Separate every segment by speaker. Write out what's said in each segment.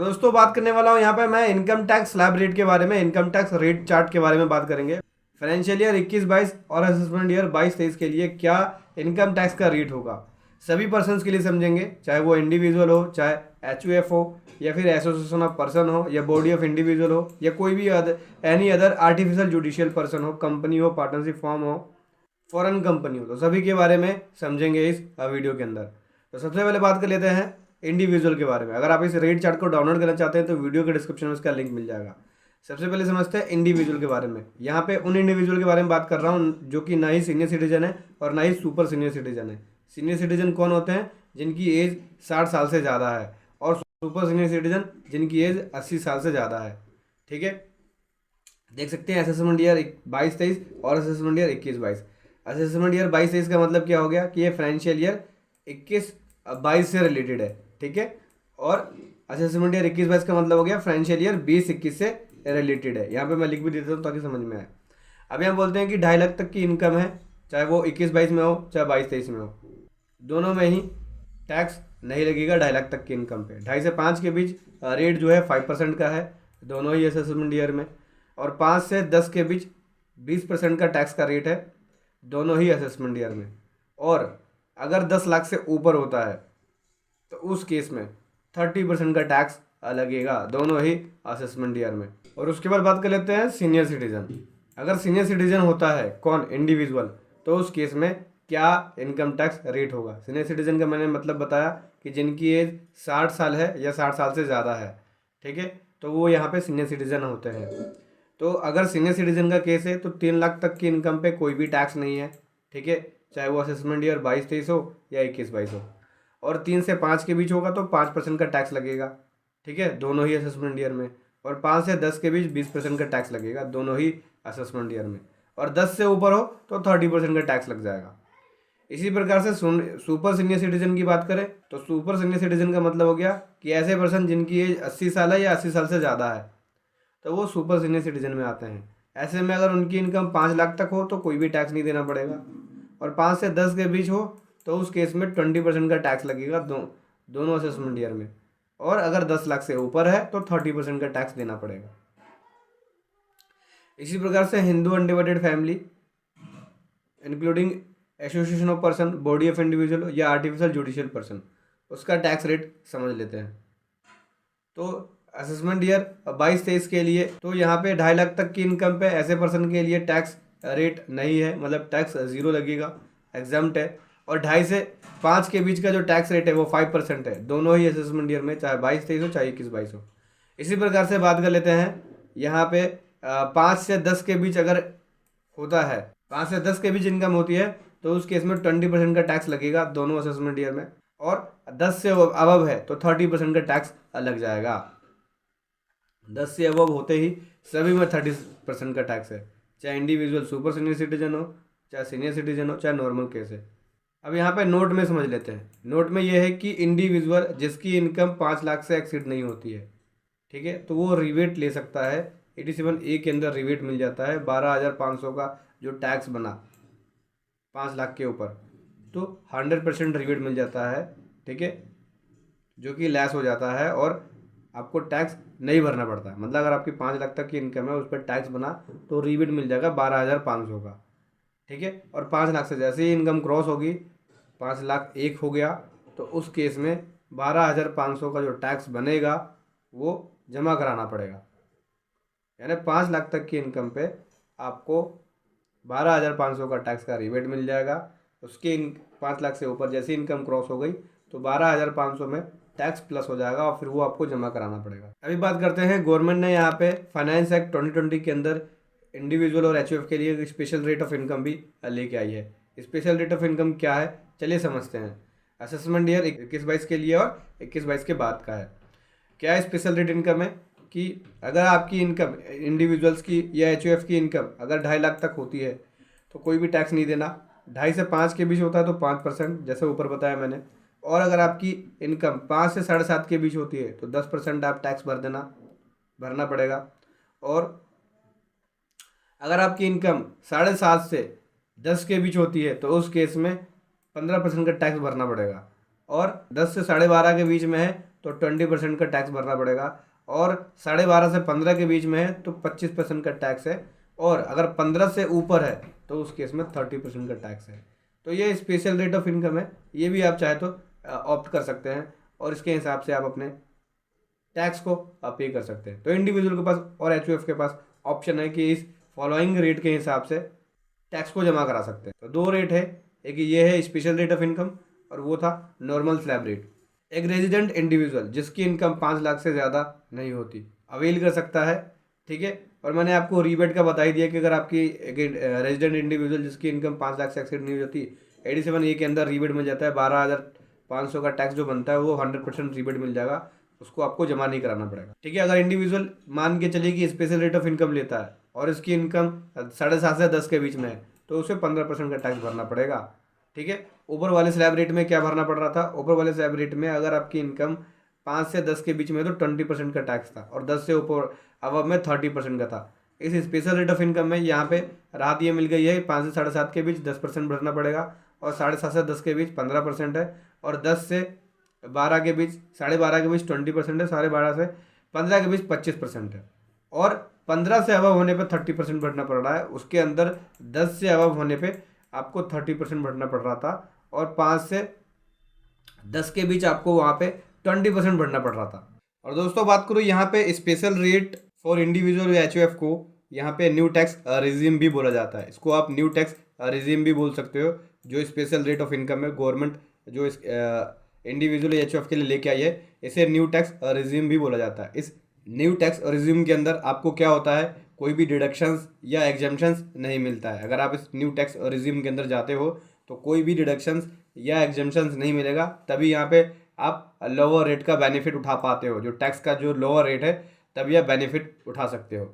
Speaker 1: दोस्तों बात करने वाला हूँ यहाँ पे मैं इनकम टैक्स स्लैब रेट के बारे में, इनकम टैक्स रेट चार्ट के बारे में बात करेंगे। फाइनेंशियल ईयर 21-22 और असेसमेंट ईयर 22-23 के लिए क्या इनकम टैक्स का रेट होगा, सभी पर्सन्स के लिए समझेंगे, चाहे वो इंडिविजुअल हो, चाहे एचयूएफ हो, या फिर एसोसिएशन ऑफ पर्सन हो, या बॉडी ऑफ इंडिविजुअल हो, या कोई भी any other artificial judicial person हो, कंपनी हो, पार्टनरशिप फॉर्म हो, फॉरेन कंपनी हो, तो सभी के बारे में समझेंगे इस वीडियो के अंदर। तो सबसे पहले बात कर लेते हैं इंडिविजुअल के बारे में। अगर आप इस रेट चार्ट को डाउनलोड करना चाहते हैं तो वीडियो के डिस्क्रिप्शन में इसका लिंक मिल जाएगा। सबसे पहले समझते हैं इंडिविजुअल के बारे में। यहाँ पे उन इंडिविजुअल के बारे में बात कर रहा हूँ जो कि ना ही सीनियर सिटीजन है और ना ही सुपर सीनियर सिटीजन है। सीनियर सिटीजन कौन होते हैं? जिनकी एज 60 साल से ज़्यादा है, और सुपर सीनियर सिटीजन जिनकी एज 80 साल से ज़्यादा है। ठीक है, देख सकते हैं असेसमेंट ईयर 22-23 और असेसमेंट ईयर 21-22। असेसमेंट ईयर 22-23 का मतलब क्या हो गया कि ये फाइनेंशियल ईयर 21-22 से रिलेटेड है। ठीक है, और असेसमेंट ईयर 21-22 का मतलब हो गया फाइनेंशियल ईयर 20-21 से रिलेटेड है। यहाँ पे मैं लिख भी देता हूँ ताकि समझ में आए। अभी हम बोलते हैं कि 2.5 लाख तक की इनकम है, चाहे वो 21-22 में हो चाहे 22-23 में हो, दोनों में ही टैक्स नहीं लगेगा 2.5 लाख तक की इनकम पे। 2.5 से 5 के बीच रेट जो है 5% का है दोनों ही असेसमेंट ईयर में, और 5 से 10 के बीच 20% का टैक्स का रेट है दोनों ही असेसमेंट ईयर में। और अगर 10 लाख से ऊपर होता है तो उस केस में 30% का टैक्स लगेगा दोनों ही असेसमेंट ईयर में। और उसके बाद बात कर लेते हैं सीनियर सिटीजन। अगर सीनियर सिटीजन होता है कौन? इंडिविजुअल, तो उस केस में क्या इनकम टैक्स रेट होगा? सीनियर सिटीजन का मैंने मतलब बताया कि जिनकी एज 60 साल है या 60 साल से ज़्यादा है। ठीक है, तो वो यहाँ पे सीनियर सिटीजन होते हैं। तो अगर सीनियर सिटीजन का केस है तो 3 लाख तक की इनकम पे कोई भी टैक्स नहीं है। ठीक है, चाहे वो असेसमेंट ईयर 22-23 हो या 21-22 हो। और 3 से 5 के बीच होगा तो 5% का टैक्स लगेगा। ठीक है, दोनों ही असेसमेंट ईयर में। और 5 से 10 के बीच 20% का टैक्स लगेगा दोनों ही असेसमेंट ईयर में। और 10 से ऊपर हो तो 30% का टैक्स लग जाएगा। इसी प्रकार से सुपर सीनियर सिटीजन की बात करें तो सुपर सीनियर सिटीजन का मतलब हो गया कि ऐसे पर्सन जिनकी एज 80 साल है या 80 साल से ज़्यादा है, तो वो सुपर सीनियर सिटीजन में आते हैं। ऐसे में अगर उनकी इनकम 5 लाख तक हो तो कोई भी टैक्स नहीं देना पड़ेगा, और 5 से 10 के बीच हो तो उस केस में 20% का टैक्स लगेगा दोनों असेसमेंट ईयर में। और अगर 10 लाख से ऊपर है तो 30% का टैक्स देना पड़ेगा। इसी प्रकार से Hindu undivided family including association of person, body of individual या आर्टिफिशियल जुडिशियल पर्सन, उसका टैक्स रेट समझ लेते हैं। तो असेसमेंट ईयर 22-23 के लिए तो यहाँ पे 2.5 लाख तक की इनकम पे ऐसे पर्सन के लिए टैक्स रेट नहीं है, मतलब टैक्स 0 लगेगा, एग्जाम्प्ट है। और 2.5 से 5 के बीच का जो टैक्स रेट है वो 5% है दोनों ही असेसमेंट ईयर में, चाहे 22-23 हो चाहे 21-22 हो। इसी प्रकार से बात कर लेते हैं यहाँ पे 5 से 10 के बीच अगर होता है, 5 से 10 के बीच इनकम होती है तो उस केस में 20% का टैक्स लगेगा दोनों असेसमेंट ईयर में। और 10 से अबव है तो 30% का टैक्स लग जाएगा। 10 से अबव होते ही सभी में 30% का टैक्स है, चाहे इंडिविजुअल सुपर सीनियर सिटीजन हो, चाहे सीनियर सिटीजन हो, चाहे नॉर्मल केस है। अब यहाँ पे नोट में समझ लेते हैं। नोट में ये है कि इंडिविजुअल जिसकी इनकम 5 लाख से एक्सीड नहीं होती है, ठीक है, तो वो रिबेट ले सकता है। 87A के अंदर रिबेट मिल जाता है 12,500 का जो टैक्स बना 5 लाख के ऊपर, तो 100% रिबेट मिल जाता है। ठीक है, जो कि लेस हो जाता है और आपको टैक्स नहीं भरना पड़ता है। मतलब अगर आपकी 5 लाख तक की इनकम है उस पर टैक्स बना तो रिबेट मिल जाएगा 12,500 का। ठीक है, और 5 लाख से जैसे ही इनकम क्रॉस होगी, 5 लाख 1 हो गया, तो उस केस में 12,500 का जो टैक्स बनेगा वो जमा कराना पड़ेगा। यानी 5 लाख तक की इनकम पे आपको 12,500 का टैक्स का रिबेट मिल जाएगा। उसके 5 लाख से ऊपर जैसे इनकम क्रॉस हो गई तो 12,500 में टैक्स प्लस हो जाएगा और फिर वो आपको जमा कराना पड़ेगा। अभी बात करते हैं, गवर्नमेंट ने यहाँ पे फाइनेंस एक्ट 2020 के अंदर इंडिविजुअल और एचयूएफ के लिए स्पेशल रेट ऑफ इनकम भी लेके आई है। स्पेशल रेट ऑफ इनकम क्या है, चलिए समझते हैं। असेसमेंट ईयर 21-22 के लिए और 21-22 के बाद का है। क्या स्पेशल रेट इनकम है कि अगर आपकी इनकम इंडिविजुअल्स की या एचयूएफ की इनकम अगर 2.5 लाख तक होती है तो कोई भी टैक्स नहीं देना। 2.5 से 5 के बीच होता है तो 5%, जैसे ऊपर बताया मैंने। और अगर आपकी इनकम 5 से 7.5 के बीच होती है तो 10% आप टैक्स भरना पड़ेगा। और अगर आपकी इनकम 7.5 से 10 के बीच होती है तो उस केस में 15% का टैक्स भरना पड़ेगा। और 10 से 12.5 के बीच में है तो 20% का टैक्स भरना पड़ेगा, और 12.5 से 15 के बीच में है तो 25% का टैक्स है, और अगर 15 से ऊपर है तो उस केस में 30% का टैक्स है। तो ये स्पेशल रेट ऑफ इनकम है, ये भी आप चाहे तो ऑप्ट कर सकते हैं और इसके हिसाब से आप अपने टैक्स को पे कर सकते हैं। तो इंडिविजुअल के पास और एचयूएफ के पास ऑप्शन है कि इस फॉलोइंग रेट के हिसाब से टैक्स को जमा करा सकते हैं। तो दो रेट है, एक ये है स्पेशल रेट ऑफ इनकम और वो था नॉर्मल स्लैब रेट। एक रेजिडेंट इंडिविजुअल जिसकी इनकम 5 लाख से ज़्यादा नहीं होती अवेल कर सकता है, ठीक है। और मैंने आपको रीबेट का बता ही दिया कि अगर आपकी रेजिडेंट इंडिविजुअल जिसकी इनकम 5 लाख से एक्सीड नहीं होती 87A के अंदर रीबेट मिल जाता है। 12,500 का टैक्स जो बनता है वो 100% रीबेट मिल जाएगा, उसको आपको जमा नहीं कराना पड़ेगा, ठीक है। अगर इंडिविजुअल मान के चलिए कि स्पेशल रेट ऑफ इनकम लेता है और इसकी इनकम 7.5 से 10 के बीच में है तो उसे 15% का टैक्स भरना पड़ेगा, ठीक है। ऊपर वाले स्लैब रेट में क्या भरना पड़ रहा था, ऊपर वाले स्लैब रेट में अगर आपकी इनकम 5 से 10 के बीच में तो 20% का टैक्स था, और 10 से ऊपर अब में 30% का था। इस स्पेशल रेट ऑफ इनकम में यहाँ पे राहत ये मिल गई है, 5 से 7.5 के बीच 10% भरना पड़ेगा, और 7.5 से 10 के बीच 15% है, और 10 से 12 के बीच 12.5 के बीच 20% है, 12.5 से 15 के बीच 25% है, और 15 से अबव होने पे 30% भरना पड़ रहा है। उसके अंदर 10 से अबव होने पे आपको 30% भरना पड़ रहा था, और 5 से 10 के बीच आपको वहाँ पे 20% भरना पड़ रहा था। और दोस्तों बात करूँ यहाँ पे स्पेशल रेट फॉर इंडिविजुअल या एचयूएफ को यहाँ पे न्यू टैक्स रिजीम भी बोला जाता है। इसको आप न्यू टैक्स रिजीम भी बोल सकते हो। जो स्पेशल रेट ऑफ इनकम है गवर्नमेंट जो इस इंडिविजुअल या एचयूएफ के लिए लेके आई है, इसे न्यू टैक्स रिजीम भी बोला जाता है। इस न्यू टैक्स रिजीम के अंदर आपको क्या होता है, कोई भी डिडक्शंस या एग्जेम्पशंस नहीं मिलता है। अगर आप इस न्यू टैक्स रिजीम के अंदर जाते हो तो कोई भी डिडक्शंस या एग्जेम्पशंस नहीं मिलेगा, तभी यहाँ पे आप लोअर रेट का बेनिफिट उठा पाते हो। जो टैक्स का जो लोअर रेट है तभी आप बेनिफिट उठा सकते हो।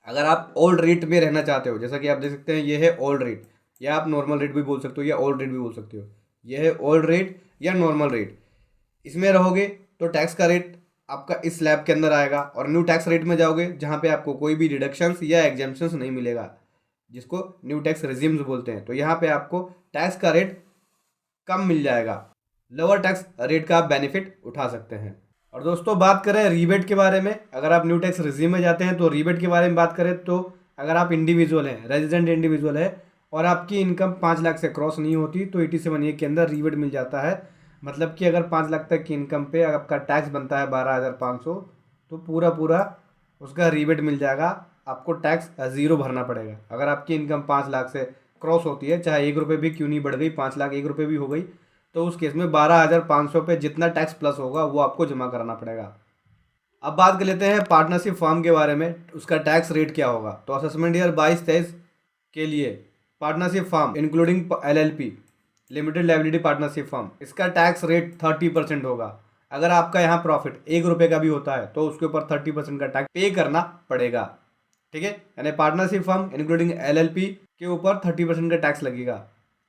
Speaker 1: अगर आप ओल्ड रेट में रहना चाहते हो, जैसा कि आप देख सकते हैं ये है ओल्ड रेट, या आप नॉर्मल रेट भी बोल सकते हो या ओल्ड रेट भी बोल सकते हो। ये है ओल्ड रेट या नॉर्मल रेट। इसमें रहोगे तो टैक्स का रेट आपका इस स्लैब के अंदर आएगा, और न्यू टैक्स रेट में जाओगे जहाँ पे आपको कोई भी डिडक्शंस या एग्जेम्पशंस नहीं मिलेगा, जिसको न्यू टैक्स रिजीम्स बोलते हैं। तो यहाँ पे आपको टैक्स का रेट कम मिल जाएगा, लोअर टैक्स रेट का आप बेनिफिट उठा सकते हैं। और दोस्तों बात करें रीबेट के बारे में, अगर आप न्यू टैक्स रिजीम में जाते हैं तो रीबेट के बारे में बात करें तो अगर आप इंडिविजुअल हैं, रेजिडेंट इंडिविजुअल है, और आपकी इनकम 5 लाख से क्रॉस नहीं होती तो 87A के अंदर रीबेट मिल जाता है। मतलब कि अगर 5 लाख तक की इनकम पे आपका टैक्स बनता है 12,500 तो पूरा उसका रीबेट मिल जाएगा, आपको टैक्स ज़ीरो भरना पड़ेगा। अगर आपकी इनकम 5 लाख से क्रॉस होती है, चाहे 1 रुपये भी क्यों नहीं बढ़ गई, 5 लाख 1 रुपये भी हो गई, तो उस केस में 12,500 पे जितना टैक्स प्लस होगा वो आपको जमा कराना पड़ेगा। अब बात कर लेते हैं पार्टनरशिप फॉर्म के बारे में, उसका टैक्स रेट क्या होगा। तो असेसमेंट ईयर 22-23 के लिए partnership form including LLP limited liability partnership form, इसका टैक्स रेट 30% होगा। अगर आपका यहाँ प्रॉफिट 1 रुपये का भी होता है तो उसके ऊपर 30% का टैक्स पे करना पड़ेगा, ठीक है। यानी पार्टनरशिप फॉर्म इंक्लूडिंग LLP के ऊपर 30% का टैक्स लगेगा।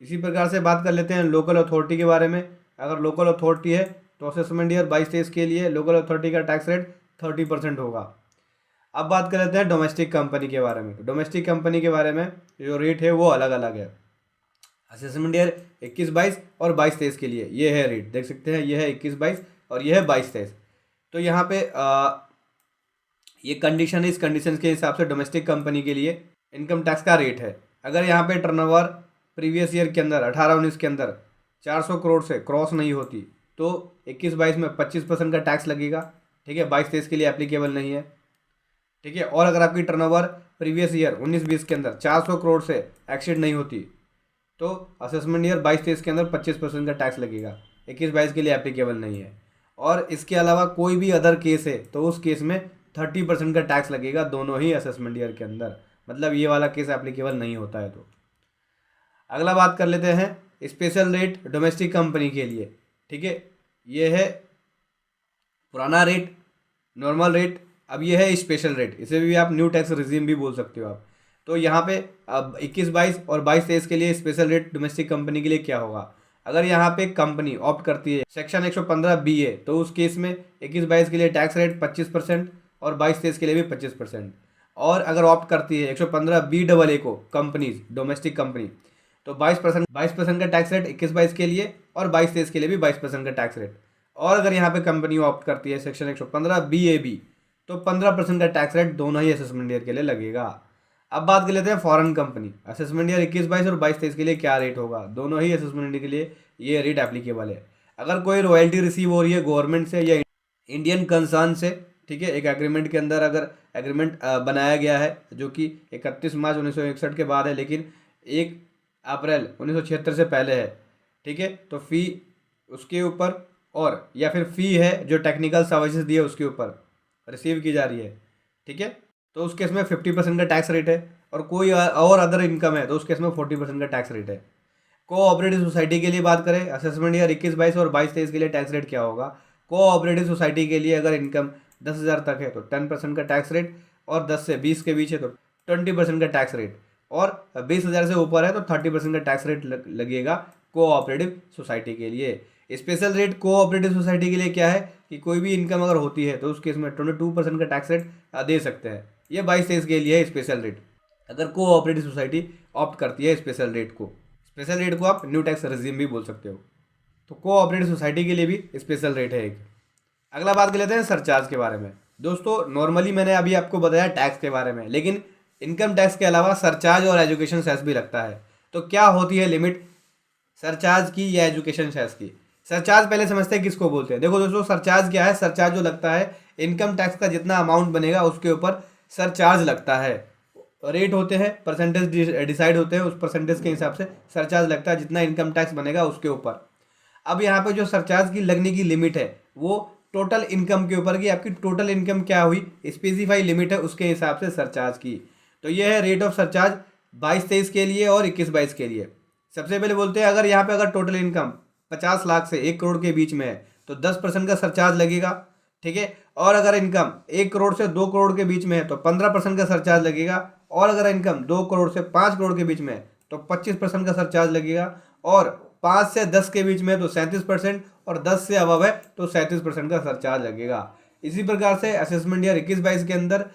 Speaker 1: इसी प्रकार से बात कर लेते हैं लोकल अथॉरिटी के बारे में। अगर लोकल अथॉरिटी है तो असेसमेंट ईयर 22-23 के लिए लोकल अथॉरिटी का टैक्स रेट 30% होगा। अब बात कर लेते हैं डोमेस्टिक कंपनी के बारे में। तो डोमेस्टिक कंपनी के बारे में जो रेट है वो अलग अलग है। असेसमेंट ईयर 21-22 और 22-23 के लिए ये है रेट, देख सकते हैं, ये है 21-22 और ये है 22-23। तो यहाँ पे ये कंडीशन है, इस कंडीशन के हिसाब से डोमेस्टिक कंपनी के लिए इनकम टैक्स का रेट है। अगर यहाँ पे टर्नओवर प्रीवियस ईयर के अंदर 18-19 के अंदर 400 करोड़ से क्रॉस नहीं होती तो 21-22 में 25% का टैक्स लगेगा, ठीक है। 22-23 के लिए एप्लीकेबल नहीं है, ठीक है। और अगर आपकी टर्नओवर प्रीवियस ईयर 19-20 के अंदर 400 करोड़ से एक्सीड नहीं होती तो असेसमेंट ईयर 22-23 के अंदर 25% का टैक्स लगेगा, 21-22 के लिए एप्लीकेबल नहीं है। और इसके अलावा कोई भी अदर केस है तो उस केस में 30% का टैक्स लगेगा दोनों ही असेसमेंट ईयर के अंदर, मतलब ये वाला केस एप्लीकेबल नहीं होता है। तो अगला बात कर लेते हैं स्पेशल रेट डोमेस्टिक कंपनी के लिए, ठीक है। ये है पुराना रेट, नॉर्मल रेट, अब ये है स्पेशल रेट, इसे भी आप न्यू टैक्स रिजीम भी बोल सकते हो आप। तो यहाँ पे अब 21-22 और 22-23 के लिए स्पेशल रेट डोमेस्टिक कंपनी के लिए क्या होगा। अगर यहाँ पे कंपनी ऑप्ट करती है सेक्शन 115B है तो उस केस में 21-22 के लिए टैक्स रेट 25% और 22-23 के लिए भी 25%। और अगर ऑप्ट करती है 115BAA को कंपनीज डोमेस्टिक कंपनी तो 22% का टैक्स रेट 21-22 के लिए और 22-23 के लिए भी 22% का टैक्स रेट। और अगर यहाँ पे कंपनी ऑप्ट करती है सेक्शन 115 BAB तो 15% का टैक्स रेट दोनों ही असेसमेंट ईयर के लिए लगेगा। अब बात कर लेते हैं फॉरेन कंपनी। असेसमेंट ईयर 21-22 और 22-23 के लिए क्या रेट होगा। दोनों ही असेसमेंट ईयर के लिए ये रेट एप्लीकेबल है। अगर कोई रॉयल्टी रिसीव हो रही है गवर्नमेंट से या इंडियन कंसर्न से, ठीक है, एक एग्रीमेंट के अंदर अगर एग्रीमेंट बनाया गया है जो कि 31 मार्च 1961 के बाद है लेकिन 1 अप्रैल 1976 से पहले है, ठीक है, तो फ़ी उसके ऊपर और या फिर फ़ी है जो टेक्निकल सर्विसेज दिए उसके ऊपर रिसीव की जा रही है, ठीक है, तो उस केस में 50% का टैक्स रेट है। और कोई और अदर इनकम है तो उस केस में 40% का टैक्स रेट है। कोऑपरेटिव सोसाइटी के लिए बात करें, असेसमेंट ईयर 21-22 और 22-23 के लिए टैक्स रेट क्या होगा। कोऑपरेटिव सोसाइटी के लिए अगर इनकम 10,000 तक है तो 10% का टैक्स रेट, और 10 से 20 के बीच है तो 20% का टैक्स रेट, और 20,000 से ऊपर है तो 30% का टैक्स रेट लगेगा कोऑपरेटिव सोसाइटी के लिए। स्पेशल रेट कोऑपरेटिव सोसाइटी के लिए क्या है कि कोई भी इनकम अगर होती है तो उस केस में 22% का टैक्स रेट दे सकते हैं। ये 22-23 के लिए है स्पेशल रेट, अगर कोऑपरेटिव सोसाइटी ऑप्ट करती है स्पेशल रेट को। स्पेशल रेट को आप न्यू टैक्स रेजिम भी बोल सकते हो। तो कोऑपरेटिव सोसाइटी के लिए भी स्पेशल रेट है एक। अगला बात कर लेते हैं सरचार्ज के बारे में। दोस्तों नॉर्मली मैंने अभी आपको बताया टैक्स के बारे में, लेकिन इनकम टैक्स के अलावा सरचार्ज और एजुकेशन सेस भी लगता है। तो क्या होती है लिमिट सरचार्ज की या एजुकेशन सेस की। सरचार्ज पहले समझते हैं किसको बोलते हैं। देखो दोस्तों सरचार्ज क्या है। सरचार्ज जो लगता है इनकम टैक्स का जितना अमाउंट बनेगा उसके ऊपर सरचार्ज लगता है। रेट होते हैं, परसेंटेज डिसाइड होते हैं, उस परसेंटेज के हिसाब से सरचार्ज लगता है जितना इनकम टैक्स बनेगा उसके ऊपर। अब यहाँ पे जो सरचार्ज की लगने की लिमिट है वो टोटल इनकम के ऊपर की, आपकी टोटल इनकम क्या हुई स्पेसिफाई लिमिट है उसके हिसाब से सरचार्ज की। तो ये है रेट ऑफ सरचार्ज 22-23 के लिए और 21-22 के लिए। सबसे पहले बोलते हैं अगर यहाँ पे अगर टोटल इनकम 50 लाख से 1 करोड़ के बीच में है तो 10% का सरचार्ज लगेगा, ठीक है। और अगर इनकम 1 करोड़ से 2 करोड़ के बीच में है तो 15% का सरचार्ज लगेगा। और अगर इनकम 2 करोड़ से 5 करोड़ के बीच में है तो 25% का सरचार्ज लगेगा। और 5 से 10 के बीच में तो 37%, और 10 से अबव है तो 37% का सरचार्ज लगेगा। इसी प्रकार से असेसमेंट ईयर 21-22 के अंदर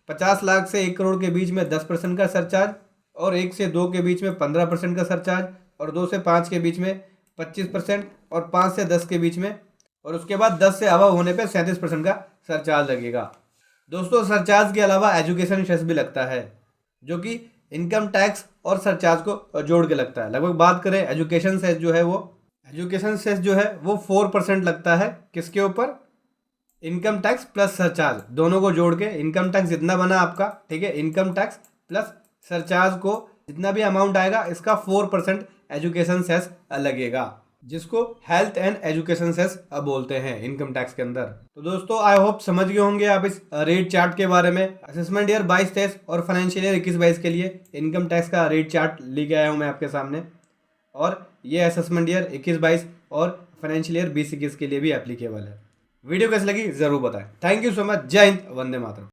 Speaker 1: 50 लाख से 1 करोड़ के बीच में 10% का सरचार्ज, और 1 से 2 के बीच में 15% का सरचार्ज, और 2 से 5 के बीच में 25%, और 5 से 10 के बीच में, और उसके बाद 10 से अबव होने पे 37% का सरचार्ज लगेगा। दोस्तों सरचार्ज के अलावा एजुकेशन सेस भी लगता है जो कि इनकम टैक्स और सरचार्ज को जोड़ के लगता है। लगभग बात करें एजुकेशन सेस जो है वो 4% लगता है। किसके ऊपर, इनकम टैक्स प्लस सरचार्ज दोनों को जोड़ के। इनकम टैक्स जितना बना आपका, ठीक है, इनकम टैक्स प्लस सरचार्ज को जितना भी अमाउंट आएगा इसका 4% एजुकेशन सेस लगेगा, जिसको हेल्थ एंड एजुकेशन सेस बोलते हैं इनकम टैक्स के अंदर। तो दोस्तों आई होप समझ गए होंगे आप इस रेट चार्ट के बारे में। असेसमेंट ईयर 22-23 और फाइनेंशियल ईयर 21-22 के लिए इनकम टैक्स का रेट चार्ट लेके आया हूँ मैं आपके सामने, और ये असेसमेंट ईयर 21-22 और फाइनेंशियल ईयर 20-21 के लिए भी एप्लीकेबल है। वीडियो कैसी लगी जरूर बताएं। Thank you so much. जय हिंद, वंदे मातरम।